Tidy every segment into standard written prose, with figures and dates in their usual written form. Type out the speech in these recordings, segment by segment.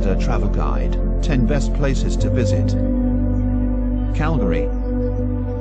Canada Travel Guide, 10 Best Places to Visit. Calgary.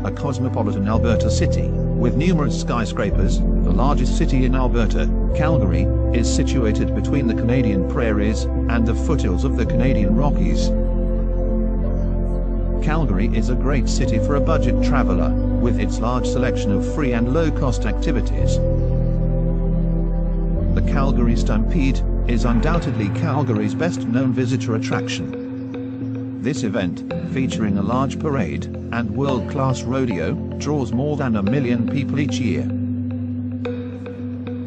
A cosmopolitan Alberta city, with numerous skyscrapers, the largest city in Alberta, Calgary is situated between the Canadian prairies and the foothills of the Canadian Rockies. Calgary is a great city for a budget traveler, with its large selection of free and low-cost activities. The Calgary Stampede is undoubtedly Calgary's best-known visitor attraction. This event, featuring a large parade and world-class rodeo, draws more than 1 million people each year.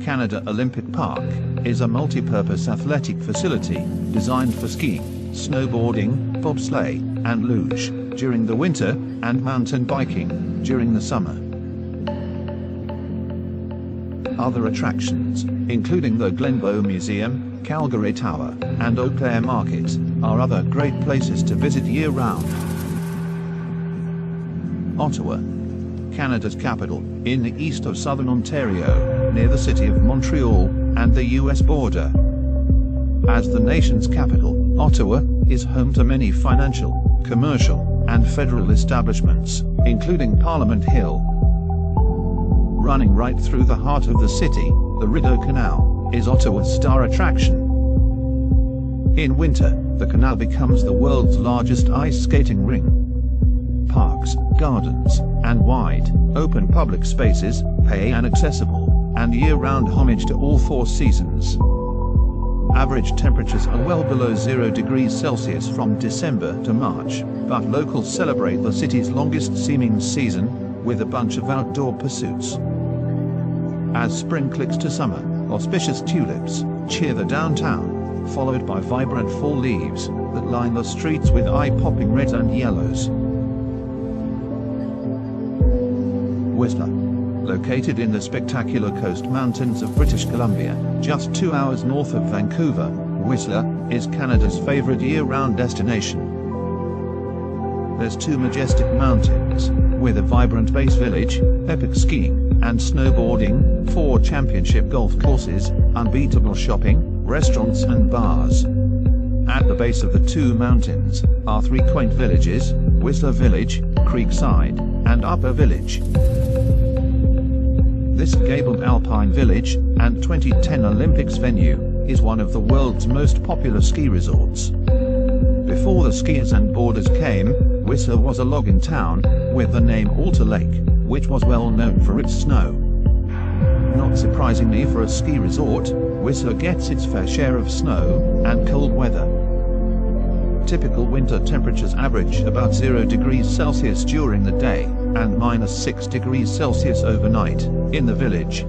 Canada Olympic Park is a multi-purpose athletic facility designed for skiing, snowboarding, bobsleigh, and luge during the winter, and mountain biking during the summer. Other attractions, including the Glenbow Museum, Calgary Tower, and Eau Claire Market, are other great places to visit year-round. Ottawa. Canada's capital, in the east of southern Ontario, near the city of Montreal and the US border. As the nation's capital, Ottawa is home to many financial, commercial, and federal establishments, including Parliament Hill. Running right through the heart of the city, the Rideau Canal is Ottawa's star attraction. In winter, the canal becomes the world's largest ice skating rink. Parks, gardens, and wide, open public spaces pay an accessible and year-round homage to all 4 seasons. Average temperatures are well below 0 degrees Celsius from December to March, but locals celebrate the city's longest-seeming season with a bunch of outdoor pursuits. As spring clicks to summer, auspicious tulips cheer the downtown, followed by vibrant fall leaves that line the streets with eye-popping reds and yellows. Whistler. Located in the spectacular Coast Mountains of British Columbia, just 2 hours north of Vancouver, Whistler is Canada's favorite year-round destination. There's 2 majestic mountains, with a vibrant base village, epic skiing and snowboarding, 4 championship golf courses, unbeatable shopping, restaurants and bars. At the base of the 2 mountains are 3 quaint villages, Whistler Village, Creekside, and Upper Village. This gabled alpine village and 2010 Olympics venue is one of the world's most popular ski resorts. Before the skiers and boarders came, Whistler was a logging town with the name Alta Lake, which was well known for its snow. Not surprisingly for a ski resort, Whistler gets its fair share of snow and cold weather. Typical winter temperatures average about 0 degrees Celsius during the day and -6 degrees Celsius overnight in the village.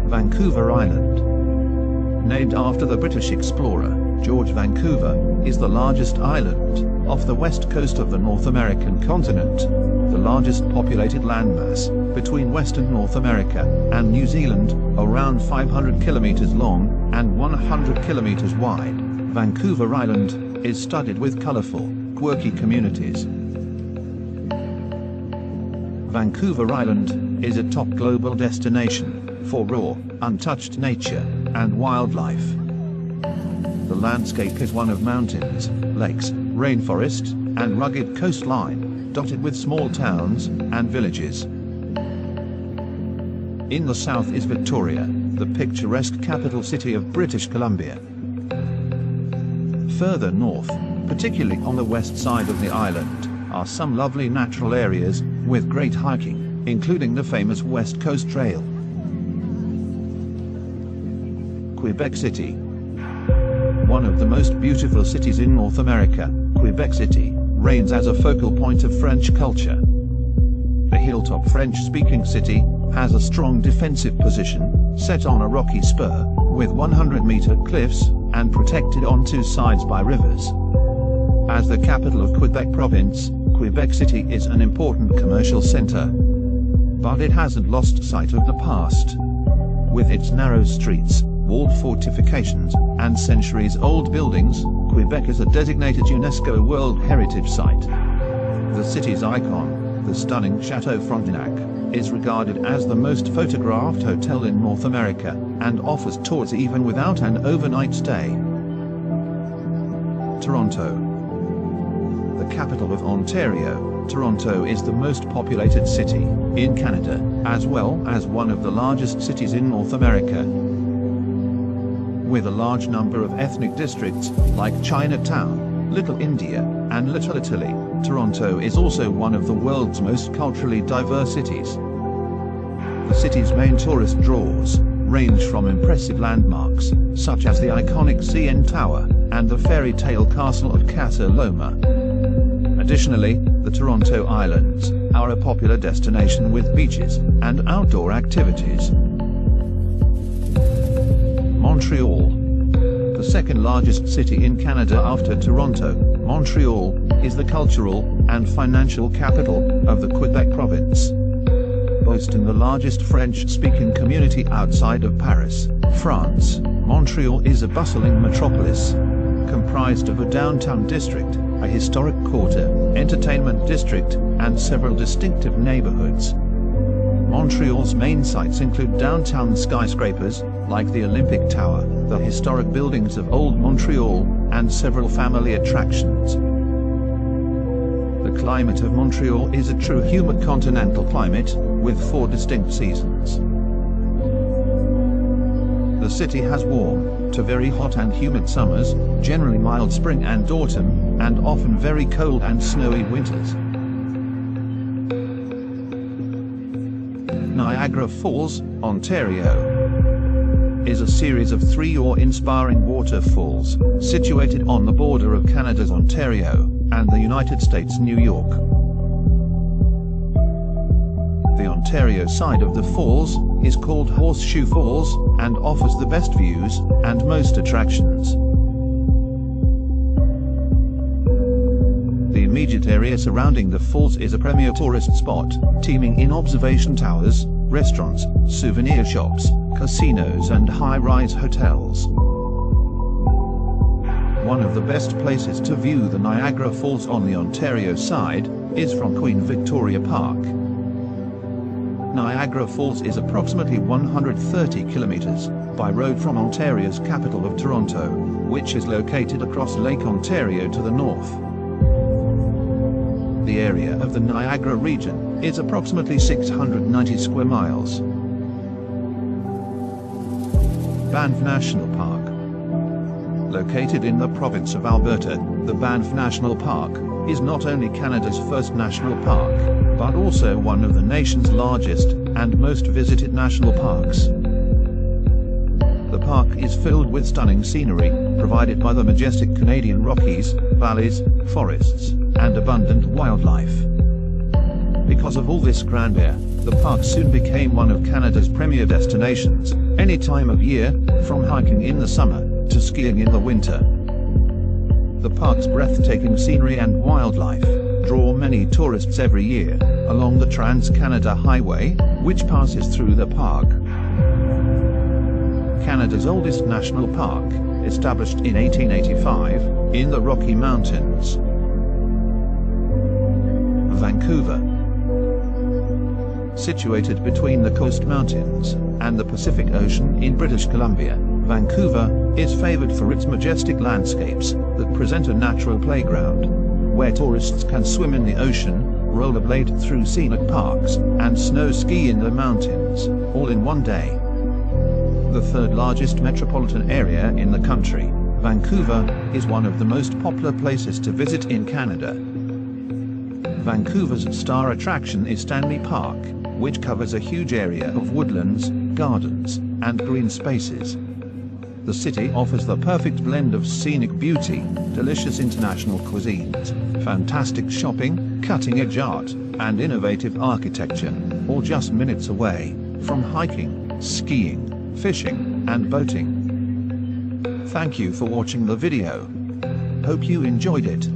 Vancouver Island. Named after the British explorer, George Vancouver, is the largest island off the west coast of the North American continent, the largest populated landmass between Western North America and New Zealand, around 500 kilometers long and 100 kilometers wide. Vancouver Island is studded with colorful, quirky communities. Vancouver Island is a top global destination for raw, untouched nature and wildlife. The landscape is one of mountains, lakes, rainforest, and rugged coastline, dotted with small towns and villages. In the south is Victoria, the picturesque capital city of British Columbia. Further north, particularly on the west side of the island, are some lovely natural areas with great hiking, including the famous West Coast Trail. Quebec City. One of the most beautiful cities in North America, Quebec City reigns as a focal point of French culture. The hilltop French-speaking city has a strong defensive position, set on a rocky spur, with 100-meter cliffs, and protected on 2 sides by rivers. As the capital of Quebec Province, Quebec City is an important commercial center. But it hasn't lost sight of the past. With its narrow streets, walled fortifications, and centuries-old buildings, Quebec is a designated UNESCO World Heritage Site. The city's icon, the stunning Chateau Frontenac, is regarded as the most photographed hotel in North America, and offers tours even without an overnight stay. Toronto. The capital of Ontario, Toronto is the most populated city in Canada, as well as one of the largest cities in North America. With a large number of ethnic districts, like Chinatown, Little India, and Little Italy, Toronto is also one of the world's most culturally diverse cities. The city's main tourist draws range from impressive landmarks, such as the iconic CN Tower, and the fairy tale castle of Casa Loma. Additionally, the Toronto Islands are a popular destination with beaches and outdoor activities. Montreal. The second largest city in Canada after Toronto, Montreal is the cultural and financial capital of the Quebec province. Boasting the largest French-speaking community outside of Paris, France, Montreal is a bustling metropolis, comprised of a downtown district, a historic quarter, entertainment district, and several distinctive neighborhoods. Montreal's main sites include downtown skyscrapers, like the Olympic Tower, the historic buildings of Old Montreal, and several family attractions. The climate of Montreal is a true humid continental climate, with 4 distinct seasons. The city has warm to very hot and humid summers, generally mild spring and autumn, and often very cold and snowy winters. Niagara Falls, Ontario, is a series of 3 awe-inspiring waterfalls, situated on the border of Canada's Ontario and the United States' New York. The Ontario side of the falls is called Horseshoe Falls and offers the best views and most attractions. The immediate area surrounding the falls is a premier tourist spot, teeming in observation towers, restaurants, souvenir shops, casinos and high-rise hotels. One of the best places to view the Niagara Falls on the Ontario side is from Queen Victoria Park. Niagara Falls is approximately 130 kilometers by road from Ontario's capital of Toronto, which is located across Lake Ontario to the north. The area of the Niagara region is approximately 690 square miles. Banff National Park. Located in the province of Alberta, the Banff National Park is not only Canada's first national park, but also one of the nation's largest and most visited national parks. The park is filled with stunning scenery, provided by the majestic Canadian Rockies, valleys, forests, and abundant wildlife. Because of all this grandeur, the park soon became one of Canada's premier destinations, any time of year, from hiking in the summer to skiing in the winter. The park's breathtaking scenery and wildlife draw many tourists every year, along the Trans-Canada Highway, which passes through the park. Canada's oldest national park, established in 1885, in the Rocky Mountains. Vancouver. Situated between the Coast Mountains and the Pacific Ocean in British Columbia, Vancouver is favored for its majestic landscapes that present a natural playground, where tourists can swim in the ocean, rollerblade through scenic parks, and snow ski in the mountains, all in one day. The third largest metropolitan area in the country, Vancouver is one of the most popular places to visit in Canada. Vancouver's star attraction is Stanley Park, which covers a huge area of woodlands, gardens, and green spaces. The city offers the perfect blend of scenic beauty, delicious international cuisines, fantastic shopping, cutting-edge art, and innovative architecture, all just minutes away from hiking, skiing, fishing, and boating. Thank you for watching the video. Hope you enjoyed it.